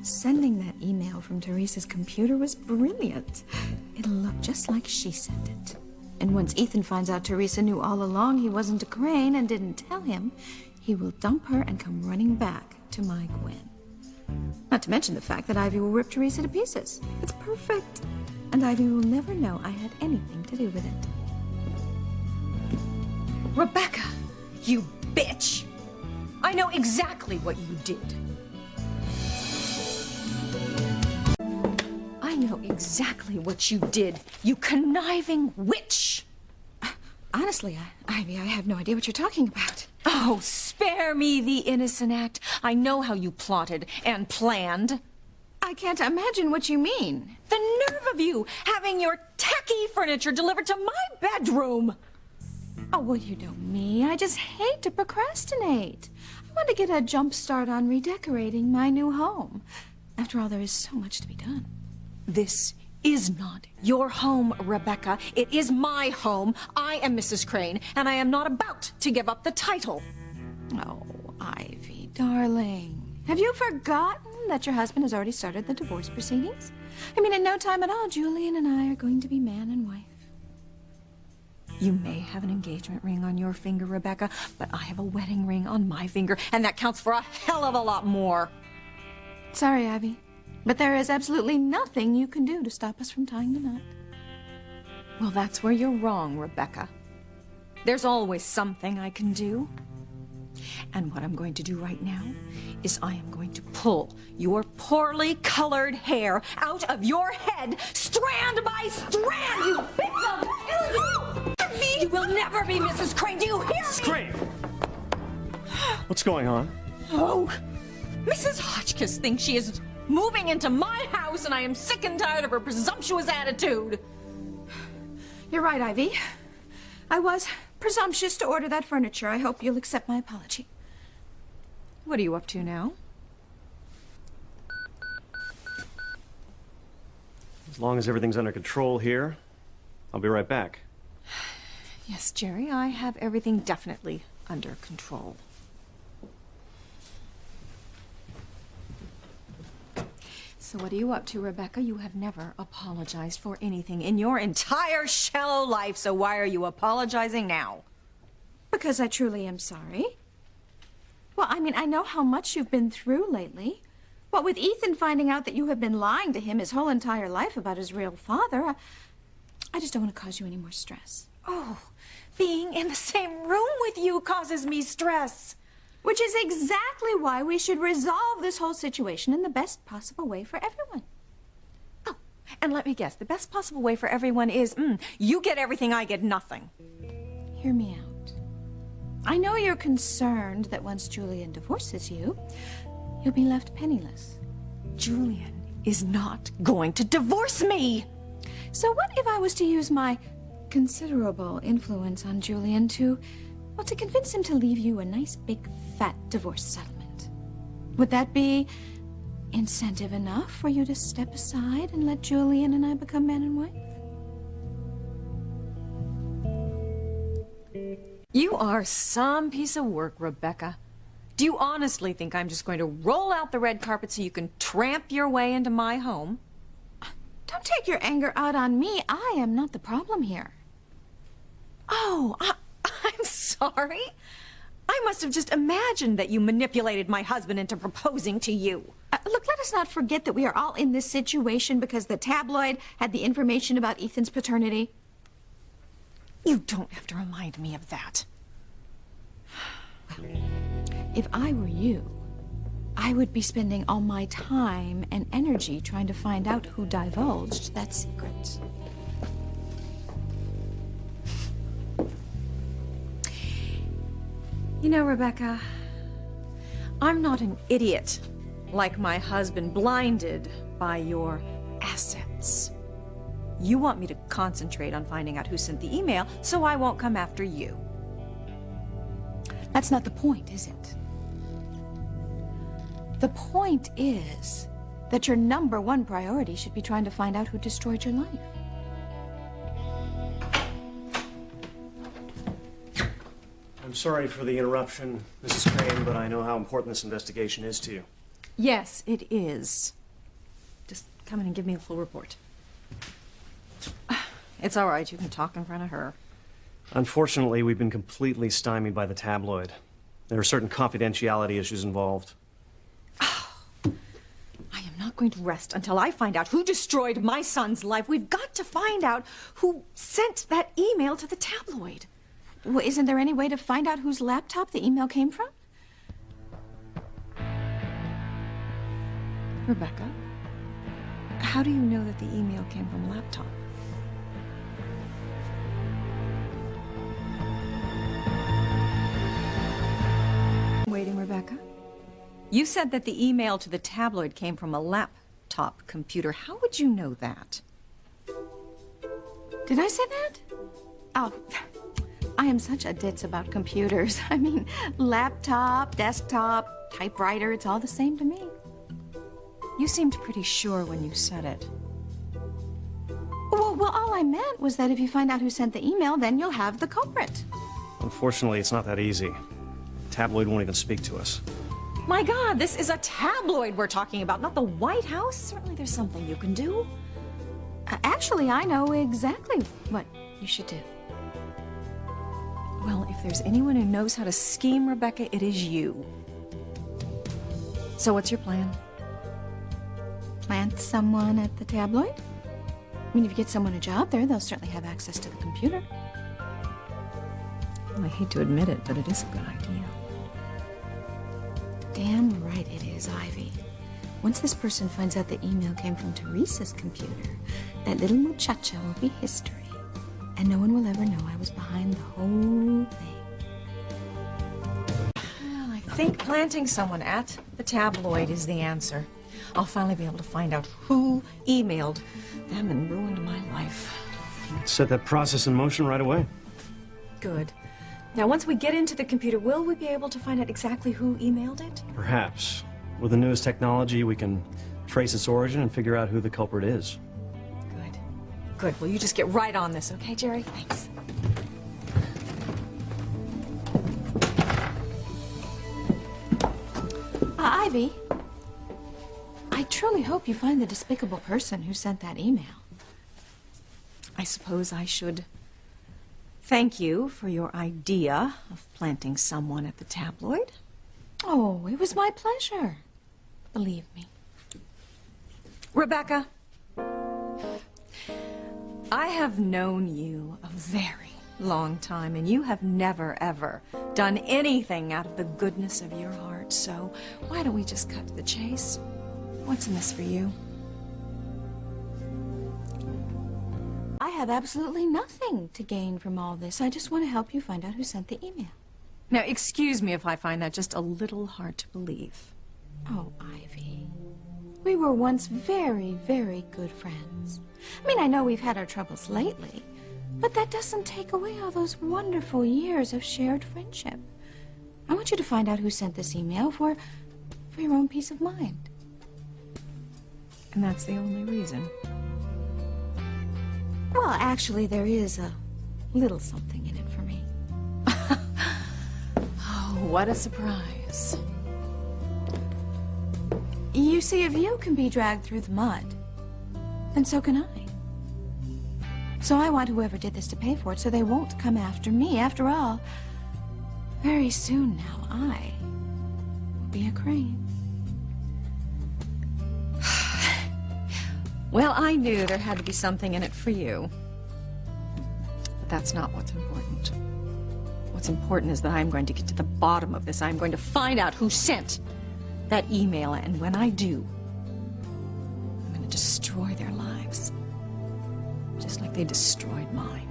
Sending that email from Teresa's computer was brilliant. It'll look just like she sent it. And once Ethan finds out Teresa knew all along he wasn't a Crane and didn't tell him, he will dump her and come running back to my Gwen. Not to mention the fact that Ivy will rip Teresa to pieces. It's perfect. And Ivy will never know I had anything to do with it. Rebecca, you bitch! I know exactly what you did. I know exactly what you did, you conniving witch! Honestly, Ivy, I have no idea what you're talking about. Oh, spare me the innocent act. I know how you plotted and planned. I can't imagine what you mean. The nerve of you, having your tacky furniture delivered to my bedroom! Oh, well, you know me. I just hate to procrastinate. I want to get a jump start on redecorating my new home. After all, there is so much to be done. This is not your home, Rebecca. It is my home. I am Mrs. Crane, and I am not about to give up the title. Oh, Ivy, darling. Have you forgotten that your husband has already started the divorce proceedings? I mean, in no time at all, Julian and I are going to be man and wife. You may have an engagement ring on your finger, Rebecca, but I have a wedding ring on my finger, and that counts for a hell of a lot more. Sorry, Ivy, but there is absolutely nothing you can do to stop us from tying the knot. Well, that's where you're wrong, Rebecca. There's always something I can do. And what I'm going to do right now is I am going to pull your poorly colored hair out of your head, strand by strand, you victim! You will never be Mrs. Crane, do you hear me? Crane! What's going on? Oh, Mrs. Hotchkiss thinks she is moving into my house, and I am sick and tired of her presumptuous attitude. You're right, Ivy. I was presumptuous to order that furniture. I hope you'll accept my apology. What are you up to now? As long as everything's under control here, I'll be right back. Yes, Jerry, I have everything definitely under control. So what are you up to, Rebecca? You have never apologized for anything in your entire shallow life, so why are you apologizing now? Because I truly am sorry. Well, I mean, I know how much you've been through lately. What with Ethan finding out that you have been lying to him his whole entire life about his real father, I just don't want to cause you any more stress. Oh, being in the same room with you causes me stress. Which is exactly why we should resolve this whole situation in the best possible way for everyone. Oh, and let me guess, the best possible way for everyone is, you get everything, I get nothing. Hear me out. I know you're concerned that once Julian divorces you, you'll be left penniless. Julian is not going to divorce me. So what if I was to use my considerable influence on Julian to convince him to leave you a nice big fat divorce settlement? Would that be incentive enough for you to step aside and let Julian and I become man and wife? You are some piece of work, Rebecca. Do you honestly think I'm just going to roll out the red carpet so you can tramp your way into my home? Don't take your anger out on me. I am not the problem here. Oh, I'm sorry. I must have just imagined that you manipulated my husband into proposing to you. Look, let us not forget that we are all in this situation because the tabloid had the information about Ethan's paternity. You don't have to remind me of that. If I were you, I would be spending all my time and energy trying to find out who divulged that secret. You know, Rebecca, I'm not an idiot like my husband, blinded by your assets. You want me to concentrate on finding out who sent the email, so I won't come after you. That's not the point, is it? The point is that your #1 priority should be trying to find out who destroyed your life. I'm sorry for the interruption, Mrs. Crane, but I know how important this investigation is to you. Yes, it is. Just come in and give me a full report. It's all right. You can talk in front of her. Unfortunately, we've been completely stymied by the tabloid. There are certain confidentiality issues involved. I am not going to rest until I find out who destroyed my son's life. We've got to find out who sent that email to the tabloid. Well, isn't there any way to find out whose laptop the email came from? Rebecca, how do you know that the email came from a laptop? Waiting, Rebecca. You said that the email to the tabloid came from a laptop computer. How would you know that? Did I say that? Oh, I am such a ditz about computers. I mean, laptop, desktop, typewriter, it's all the same to me. You seemed pretty sure when you said it. Well, all I meant was that if you find out who sent the email, then you'll have the culprit. Unfortunately, it's not that easy. The tabloid won't even speak to us. My God, this is a tabloid we're talking about, not the White House. Certainly there's something you can do. Actually, I know exactly what you should do. Well, if there's anyone who knows how to scheme, Rebecca, it is you. So what's your plan? Plant someone at the tabloid? I mean, if you get someone a job there, they'll certainly have access to the computer. Well, I hate to admit it, but it is a good idea. Damn right it is, Ivy. Once this person finds out the email came from Teresa's computer, that little muchacha will be history. And no one will ever know I was behind the whole thing. Well, I think planting someone at the tabloid is the answer. I'll finally be able to find out who emailed them and ruined my life. Set that process in motion right away. Good. Now, once we get into the computer, will we be able to find out exactly who emailed it? Perhaps. With the newest technology, we can trace its origin and figure out who the culprit is. Good. Good. Well, you just get right on this, okay, Jerry? Thanks. Ivy, I truly hope you find the despicable person who sent that email. I suppose I should thank you for your idea of planting someone at the tabloid. Oh, it was my pleasure. Believe me. Rebecca, I have known you a very long time, and you have never, ever done anything out of the goodness of your heart. So why don't we just cut to the chase? What's in this for you? I have absolutely nothing to gain from all this. I just want to help you find out who sent the email. Now, excuse me if I find that just a little hard to believe. Oh, Ivy. We were once very, very good friends. I mean, I know we've had our troubles lately, but that doesn't take away all those wonderful years of shared friendship. I want you to find out who sent this email for your own peace of mind. And that's the only reason. Well, actually, there is a little something in it for me. Oh, what a surprise. You see, if you can be dragged through the mud, then so can I. So I want whoever did this to pay for it so they won't come after me. After all, very soon now, I will be a crane. Well, I knew there had to be something in it for you. But that's not what's important. What's important is that I'm going to get to the bottom of this. I'm going to find out who sent that email, and when I do, I'm going to destroy their lives. Just like they destroyed mine.